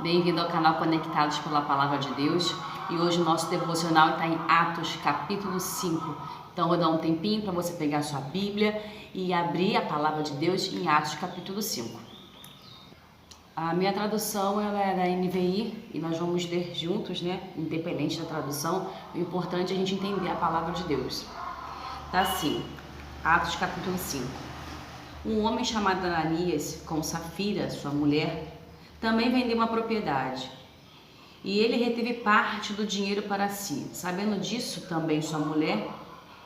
Bem-vindo ao canal Conectados pela Palavra de Deus. E hoje o nosso devocional está em Atos, capítulo 5. Então, vou dar um tempinho para você pegar a sua Bíblia e abrir a Palavra de Deus em Atos, capítulo 5. A minha tradução ela é da NVI e nós vamos ler juntos, né? Independente da tradução, o importante é a gente entender a Palavra de Deus. Tá assim, Atos, capítulo 5. Um homem chamado Ananias, com Safira, sua mulher, também vendeu uma propriedade, e ele reteve parte do dinheiro para si. Sabendo disso, também sua mulher,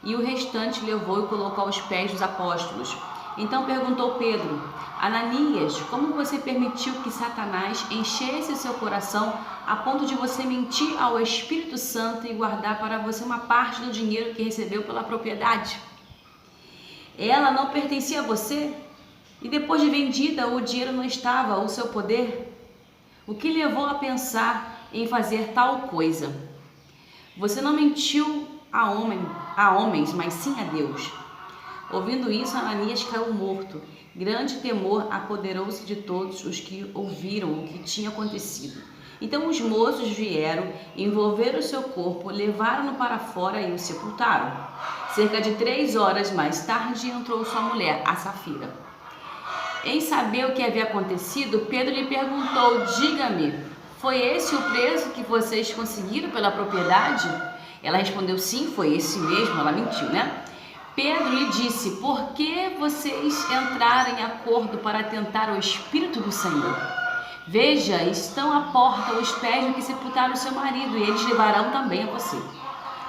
e o restante levou e colocou aos pés dos apóstolos. Então perguntou Pedro: Ananias, como você permitiu que Satanás enchesse o seu coração a ponto de você mentir ao Espírito Santo e guardar para você uma parte do dinheiro que recebeu pela propriedade? Ela não pertencia a você? E depois de vendida, o dinheiro não estava ao seu poder? O que levou a pensar em fazer tal coisa? Você não mentiu a homens, mas sim a Deus. Ouvindo isso, Ananias caiu morto. Grande temor apoderou-se de todos os que ouviram o que tinha acontecido. Então os moços vieram, envolveram o seu corpo, levaram-no para fora e o sepultaram. Cerca de 3 horas mais tarde entrou sua mulher, a Safira. Em saber o que havia acontecido, Pedro lhe perguntou: diga-me, foi esse o preço que vocês conseguiram pela propriedade? Ela respondeu: sim, foi esse mesmo. Ela mentiu, né? Pedro lhe disse: por que vocês entraram em acordo para tentar o Espírito do Senhor? Veja, estão à porta os pés do que sepultaram o seu marido, e eles levarão também a você.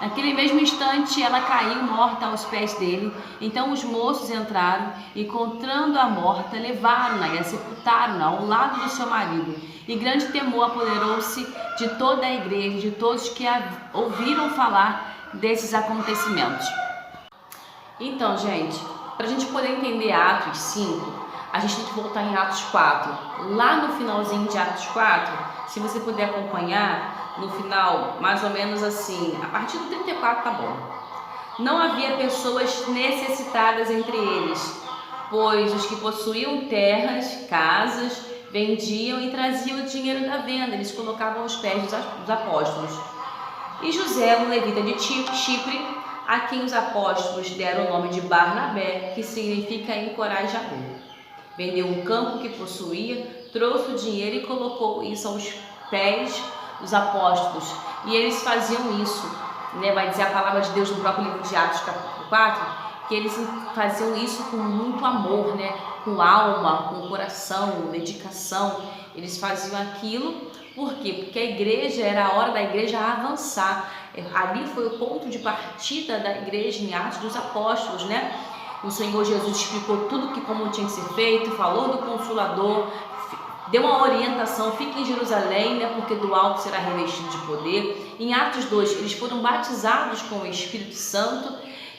Naquele mesmo instante, ela caiu morta aos pés dele. Então os moços entraram, encontrando-a morta, levaram-na e a sepultaram-na ao lado do seu marido. E grande temor apoderou-se de toda a igreja, de todos que ouviram falar desses acontecimentos. Então, gente, para a gente poder entender Atos 5, a gente tem que voltar em Atos 4. Lá no finalzinho de Atos 4, se você puder acompanhar, no final, mais ou menos assim, a partir do 34 tá bom. Não havia pessoas necessitadas entre eles, pois os que possuíam terras, casas, vendiam e traziam o dinheiro da venda, eles colocavam aos pés dos apóstolos. E José, um levita de Chipre, a quem os apóstolos deram o nome de Barnabé, que significa encorajador. Vendeu um campo que possuía, trouxe o dinheiro e colocou isso aos pés dos apóstolos, e eles faziam isso, né? Vai dizer a palavra de Deus no próprio livro de Atos, capítulo 4, que eles faziam isso com muito amor, né? Com alma, com coração, dedicação. Eles faziam aquilo, por quê? Porque a igreja, era a hora da igreja avançar. Ali foi o ponto de partida da igreja em Atos dos Apóstolos, né? O Senhor Jesus explicou tudo como tinha que ser feito, falou do Consolador, deu uma orientação: fique em Jerusalém, né, porque do alto será revestido de poder. Em Atos 2, eles foram batizados com o Espírito Santo.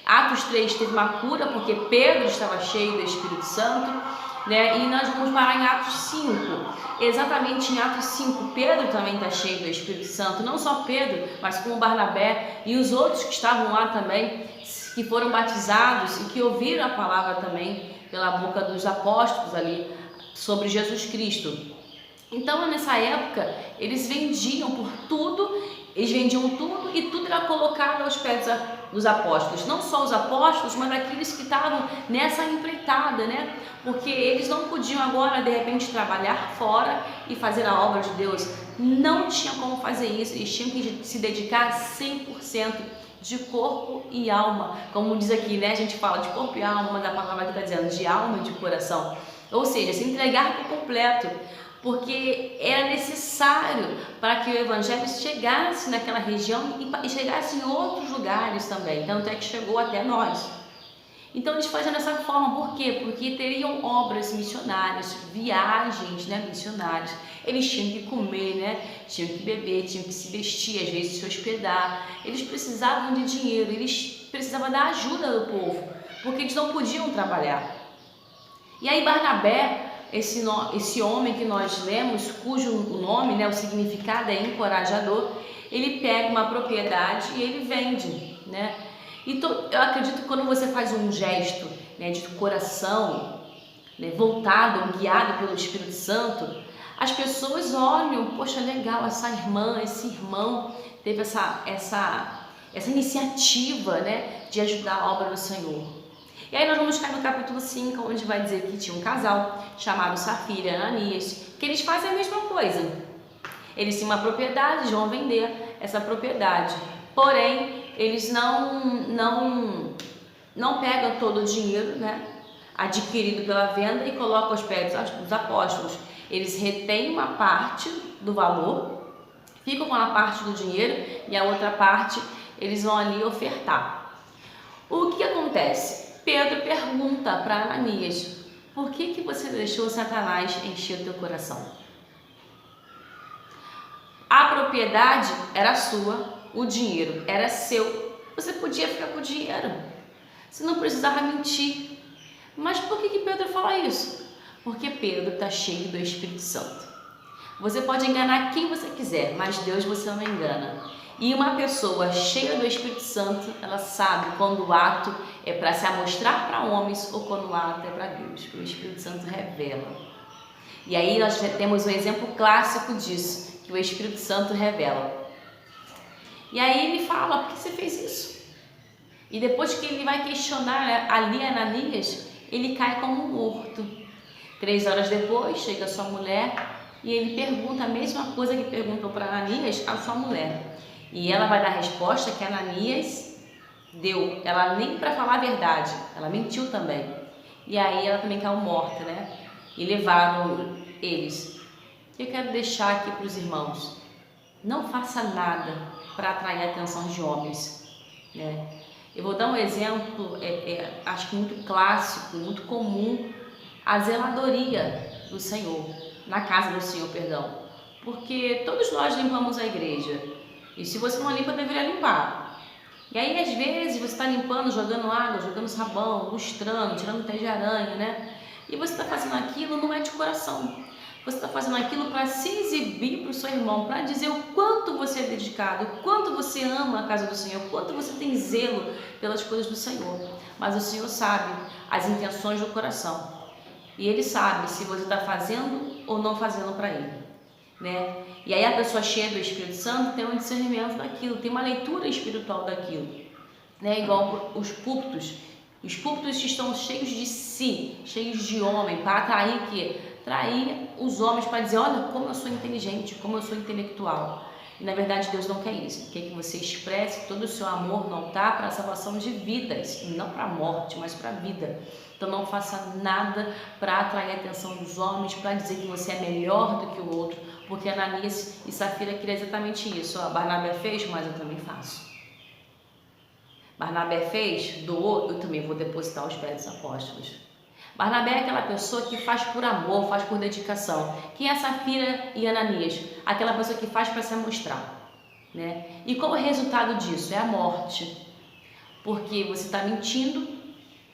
Atos 3 teve uma cura, porque Pedro estava cheio do Espírito Santo, né? E nós vamos parar em Atos 5. Exatamente em Atos 5, Pedro também está cheio do Espírito Santo. Não só Pedro, mas como Barnabé e os outros que estavam lá também, que foram batizados e que ouviram a palavra também pela boca dos apóstolos ali sobre Jesus Cristo. Então, nessa época, eles vendiam tudo e tudo era colocado aos pés dos apóstolos. Não só os apóstolos, mas aqueles que estavam nessa empreitada, né? Porque eles não podiam agora, de repente, trabalhar fora e fazer a obra de Deus. Não tinha como fazer isso, eles tinham que se dedicar 100% de corpo e alma. Como diz aqui, né? A gente fala de corpo e alma, mas a palavra aqui está dizendo de alma e de coração. Ou seja, se entregar por completo, porque era necessário para que o evangelho chegasse naquela região e chegasse em outros lugares também, tanto é que chegou até nós. Então eles faziam dessa forma, por quê? Porque teriam obras missionárias, viagens, né, missionárias. Eles tinham que comer, né, tinham que beber, tinham que se vestir, às vezes se hospedar. Eles precisavam de dinheiro, eles precisavam da ajuda do povo, porque eles não podiam trabalhar. E aí Barnabé, esse homem que nós lemos, cujo nome, né, o significado é encorajador, ele pega uma propriedade e ele vende, né? Então, eu acredito que quando você faz um gesto, né, de coração, né, voltado, guiado pelo Espírito Santo, as pessoas olham, poxa, legal, essa irmã, esse irmão teve essa iniciativa, né, de ajudar a obra do Senhor. E aí nós vamos cair no capítulo 5, onde vai dizer que tinha um casal chamado Safira e Ananias, que eles fazem a mesma coisa. Eles têm uma propriedade, eles vão vender essa propriedade. Porém, eles não pegam todo o dinheiro, né, adquirido pela venda e colocam aos pés dos apóstolos. Eles retêm uma parte do valor, ficam com a parte do dinheiro e a outra parte eles vão ali ofertar. O que acontece? Pedro pergunta para Ananias: por que você deixou Satanás encher o teu coração? A propriedade era sua, o dinheiro era seu, você podia ficar com o dinheiro, você não precisava mentir. Mas por que Pedro fala isso? Porque Pedro está cheio do Espírito Santo. Você pode enganar quem você quiser, mas Deus você não engana. E uma pessoa cheia do Espírito Santo, ela sabe quando o ato é para se amostrar para homens ou quando o ato é para Deus. O Espírito Santo revela. E aí nós temos um exemplo clássico disso, que o Espírito Santo revela. E aí ele fala: por que você fez isso? E depois que ele vai questionar ali Ananias, ele cai como morto. 3 horas depois chega a sua mulher e ele pergunta a mesma coisa que perguntou para Ananias a sua mulher. E ela vai dar a resposta que Ananias deu. Ela nem para falar a verdade, ela mentiu também. E aí ela também caiu morta, né? E levaram eles. Eu quero deixar aqui para os irmãos: não faça nada para atrair a atenção de homens, né? Eu vou dar um exemplo, acho que muito clássico, muito comum, a zeladoria do Senhor, na casa do Senhor, perdão. Porque todos nós limpamos a igreja. E se você não limpa, deveria limpar. E aí, às vezes, você está limpando, jogando água, jogando sabão, lustrando, tirando teia de aranha, né? E você está fazendo aquilo, não é de coração. Você está fazendo aquilo para se exibir para o seu irmão, para dizer o quanto você é dedicado, o quanto você ama a casa do Senhor, o quanto você tem zelo pelas coisas do Senhor. Mas o Senhor sabe as intenções do coração. E Ele sabe se você está fazendo ou não fazendo para Ele, né? E aí a pessoa cheia do Espírito Santo tem um discernimento daquilo, tem uma leitura espiritual daquilo, né? Igual os púlpitos. Os púlpitos estão cheios de si, cheios de homem, para atrair o quê? Atrair os homens para dizer: olha como eu sou inteligente, como eu sou intelectual. E na verdade Deus não quer isso. Quer que você expresse todo o seu amor no altar para a salvação de vidas, e não para a morte, mas para a vida. Então não faça nada para atrair a atenção dos homens, para dizer que você é melhor do que o outro, porque Ananias e Safira queriam exatamente isso. Ó, Barnabé fez, mas eu também faço. Barnabé fez, doou, eu também vou depositar aos pés dos apóstolos. Barnabé é aquela pessoa que faz por amor, faz por dedicação. Quem é Safira e Ananias? Aquela pessoa que faz para se mostrar, né? E qual é o resultado disso? É a morte. Porque você está mentindo,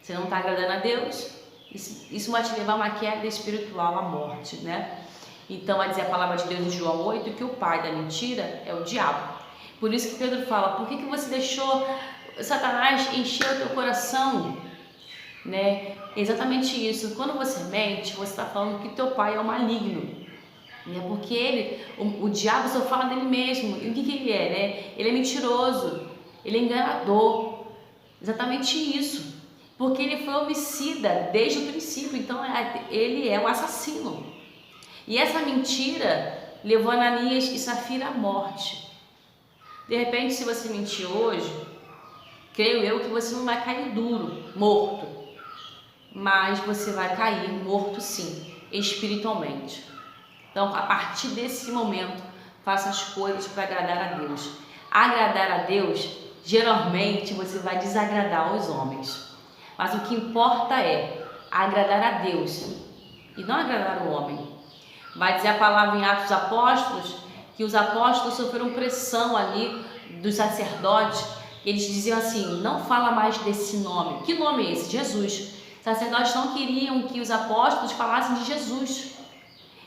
você não está agradando a Deus, isso vai te levar a uma queda espiritual, à morte, né? Então vai dizer a palavra de Deus em João 8 que o pai da mentira é o diabo. Por isso que Pedro fala: por que você deixou Satanás encher o teu coração? Né? Exatamente isso. Quando você mente, você está falando que teu pai é o maligno, né? Porque o diabo só fala dele mesmo. E o que ele é, né? Ele é mentiroso, ele é enganador. Exatamente isso. Porque ele foi homicida desde o princípio. Então ele é um assassino. E essa mentira levou Ananias e Safira à morte. De repente, se você mentir hoje, creio eu que você não vai cair duro, morto, mas você vai cair morto sim, espiritualmente. Então, a partir desse momento, faça as coisas para agradar a Deus. Agradar a Deus, geralmente você vai desagradar os homens. Mas o que importa é agradar a Deus e não agradar o homem. Vai dizer a palavra em Atos dos Apóstolos que os apóstolos sofreram pressão ali dos sacerdotes. Eles diziam assim: não fala mais desse nome. Que nome é esse? Jesus. Os sacerdotes não queriam que os apóstolos falassem de Jesus.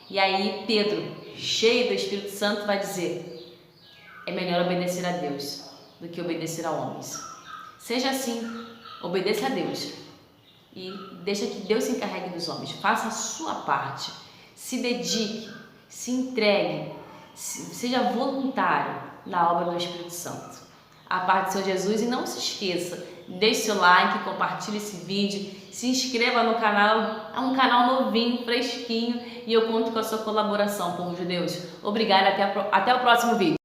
E aí Pedro, cheio do Espírito Santo, vai dizer: é melhor obedecer a Deus do que obedecer a homens. Seja assim, obedeça a Deus e deixa que Deus se encarregue dos homens. Faça a sua parte, se dedique, Se entregue, seja voluntário na obra do Espírito Santo. A paz do Senhor Jesus, e não se esqueça, deixe seu like, compartilhe esse vídeo, se inscreva no canal, é um canal novinho, fresquinho, e eu conto com a sua colaboração, povo de Deus. Obrigada, até o próximo vídeo.